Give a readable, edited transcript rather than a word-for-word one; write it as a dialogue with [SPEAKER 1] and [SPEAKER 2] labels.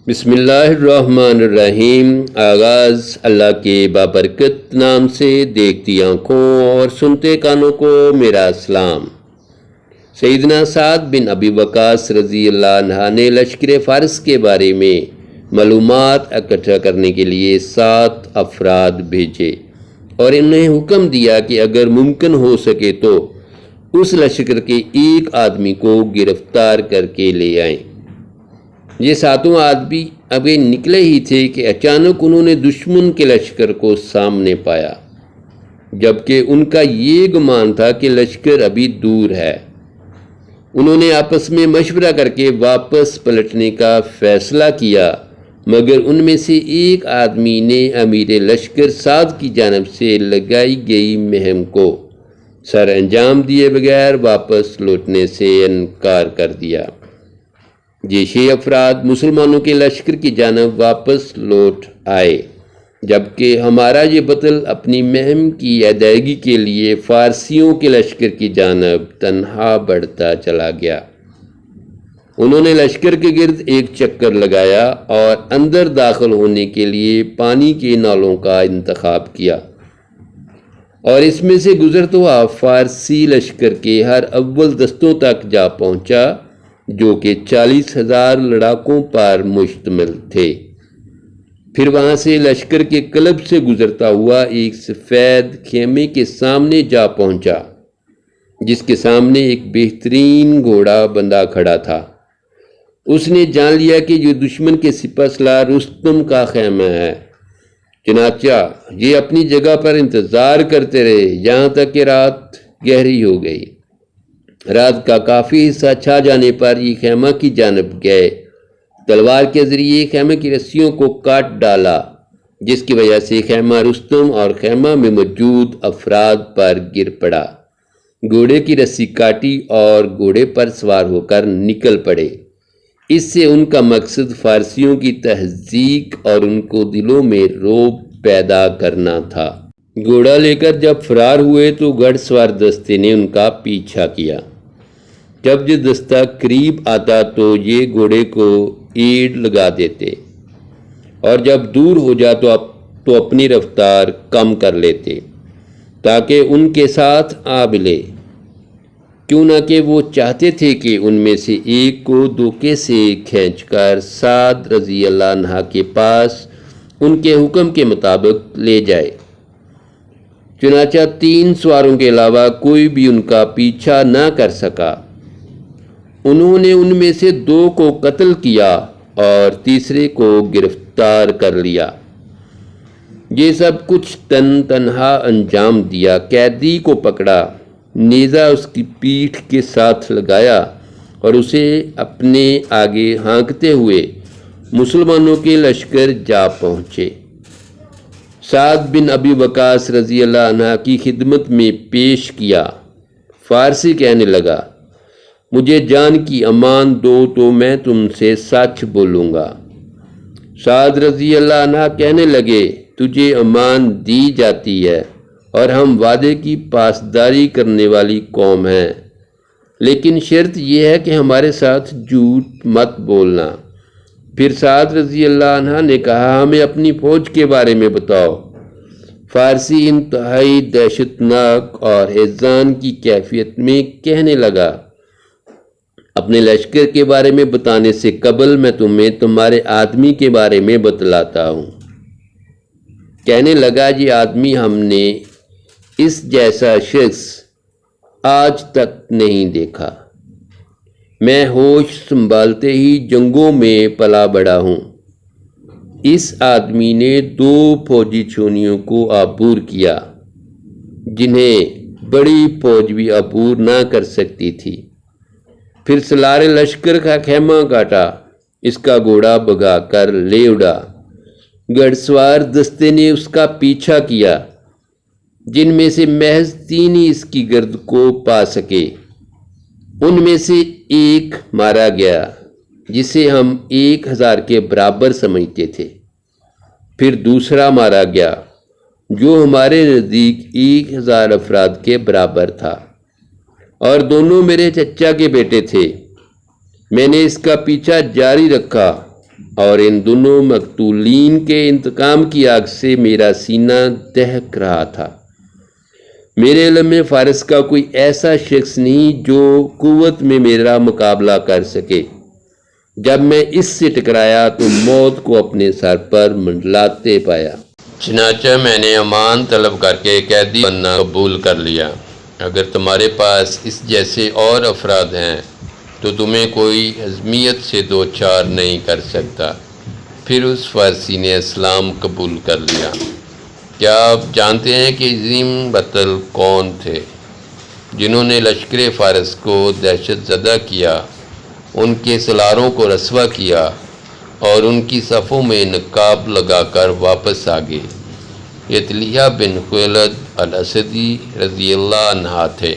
[SPEAKER 1] بسم اللہ الرحمن الرحیم۔ آغاز اللہ کے بابرکت نام سے۔ دیکھتی آنکھوں اور سنتے کانوں کو میرا سلام۔ سیدنا سعد بن ابی وقاص رضی اللہ عنہ نے لشکر فارس کے بارے میں معلومات اکٹھا کرنے کے لیے 7 افراد بھیجے اور انہیں حکم دیا کہ اگر ممکن ہو سکے تو اس لشکر کے ایک آدمی کو گرفتار کر کے لے آئیں۔ یہ 7 آدمی ابھی نکلے ہی تھے کہ اچانک انہوں نے دشمن کے لشکر کو سامنے پایا، جبکہ ان کا یہ گمان تھا کہ لشکر ابھی دور ہے۔ انہوں نے آپس میں مشورہ کر کے واپس پلٹنے کا فیصلہ کیا، مگر ان میں سے ایک آدمی نے امیر لشکر سعد کی جانب سے لگائی گئی مہم کو سر انجام دیے بغیر واپس لوٹنے سے انکار کر دیا۔ یہ 6 افراد مسلمانوں کے لشکر کی جانب واپس لوٹ آئے، جبکہ ہمارا یہ بطل اپنی مہم کی ادائیگی کے لیے فارسیوں کے لشکر کی جانب تنہا بڑھتا چلا گیا۔ انہوں نے لشکر کے گرد ایک چکر لگایا اور اندر داخل ہونے کے لیے پانی کے نالوں کا انتخاب کیا، اور اس میں سے گزرتا ہوا فارسی لشکر کے ہر اول دستوں تک جا پہنچا، جو کہ 40,000 لڑاکوں پر مشتمل تھے۔ پھر وہاں سے لشکر کے کلب سے گزرتا ہوا ایک سفید خیمے کے سامنے جا پہنچا، جس کے سامنے ایک بہترین گھوڑا بندھا کھڑا تھا۔ اس نے جان لیا کہ یہ دشمن کے سپہ سالار رستم کا خیمہ ہے، چنانچہ یہ اپنی جگہ پر انتظار کرتے رہے یہاں تک کہ رات گہری ہو گئی۔ رات کا کافی حصہ چھا جانے پر یہ خیمہ کی جانب گئے، تلوار کے ذریعے خیمے کی رسیوں کو کاٹ ڈالا، جس کی وجہ سے خیمہ رستم اور خیمہ میں موجود افراد پر گر پڑا۔ گھوڑے کی رسی کاٹی اور گھوڑے پر سوار ہو کر نکل پڑے۔ اس سے ان کا مقصد فارسیوں کی تہذیب اور ان کو دلوں میں رعب پیدا کرنا تھا۔ گھوڑا لے کر جب فرار ہوئے تو گھڑ سوار دستے نے ان کا پیچھا کیا۔ جب یہ دستہ قریب آتا تو یہ گھوڑے کو ایڑ لگا دیتے، اور جب دور ہو جاتا تو اپنی رفتار کم کر لیتے تاکہ ان کے ساتھ آ ملے، کیوں نہ کہ وہ چاہتے تھے کہ ان میں سے ایک کو دھوکے سے کھینچ کر سعد رضی اللہ عنہ کے پاس ان کے حکم کے مطابق لے جائے۔ چنانچہ 3 سواروں کے علاوہ کوئی بھی ان کا پیچھا نہ کر سکا۔ انہوں نے ان میں سے 2 کو قتل کیا اور تیسرے کو گرفتار کر لیا۔ یہ سب کچھ تنہا انجام دیا۔ قیدی کو پکڑا، نیزہ اس کی پیٹھ کے ساتھ لگایا اور اسے اپنے آگے ہانکتے ہوئے مسلمانوں کے لشکر جا پہنچے۔ سعد بن ابی وقاص رضی اللہ عنہ کی خدمت میں پیش کیا۔ فارسی کہنے لگا، مجھے جان کی امان دو تو میں تم سے سچ بولوں گا۔ سعد رضی اللہ عنہ کہنے لگے، تجھے امان دی جاتی ہے اور ہم وعدے کی پاسداری کرنے والی قوم ہیں، لیکن شرط یہ ہے کہ ہمارے ساتھ جھوٹ مت بولنا۔ پھر سعد رضی اللہ عنہ نے کہا، ہمیں اپنی فوج کے بارے میں بتاؤ۔ فارسی انتہائی دہشت ناک اور ہیزان کی کیفیت میں کہنے لگا، اپنے لشکر کے بارے میں بتانے سے قبل میں تمہیں تمہارے آدمی کے بارے میں بتلاتا ہوں۔ کہنے لگا، یہ آدمی ہم نے اس جیسا شخص آج تک نہیں دیکھا۔ میں ہوش سنبھالتے ہی جنگوں میں پلا بڑھا ہوں۔ اس آدمی نے 2 فوجی چھونیوں کو عبور کیا، جنہیں بڑی فوج بھی عبور نہ کر سکتی تھی۔ پھر سالار لشکر کا خیمہ کاٹا، اس کا گھوڑا بھگا کر لے اڑا۔ گھڑ سوار دستے نے اس کا پیچھا کیا، جن میں سے محض 3 ہی اس کی گرد کو پا سکے۔ ان میں سے ایک مارا گیا، جسے ہم 1000 کے برابر سمجھتے تھے۔ پھر دوسرا مارا گیا، جو ہمارے نزدیک 1000 افراد کے برابر تھا، اور دونوں میرے چچا کے بیٹے تھے۔ میں نے اس کا پیچھا جاری رکھا اور ان دونوں مقتولین کے انتقام کی آگ سے میرا سینہ دہک رہا تھا۔ میرے علم میں فارس کا کوئی ایسا شخص نہیں جو قوت میں میرا مقابلہ کر سکے۔ جب میں اس سے ٹکرایا تو موت کو اپنے سر پر منڈلاتے پایا۔ چنانچہ میں نے امان طلب کر کے قیدی بننا قبول کر لیا۔ اگر تمہارے پاس اس جیسے اور افراد ہیں تو تمہیں کوئی عظمیت سے دوچار نہیں کر سکتا۔ پھر اس فارسی نے اسلام قبول کر لیا۔ کیا آپ جانتے ہیں کہ عظیم بطل کون تھے جنہوں نے لشکر فارس کو دہشت زدہ کیا، ان کے سلاروں کو رسوا کیا اور ان کی صفوں میں نقاب لگا کر واپس آ گئے؟ یہ طلحہ بن خویلد الاسدی رضی اللہ عنہ تھے۔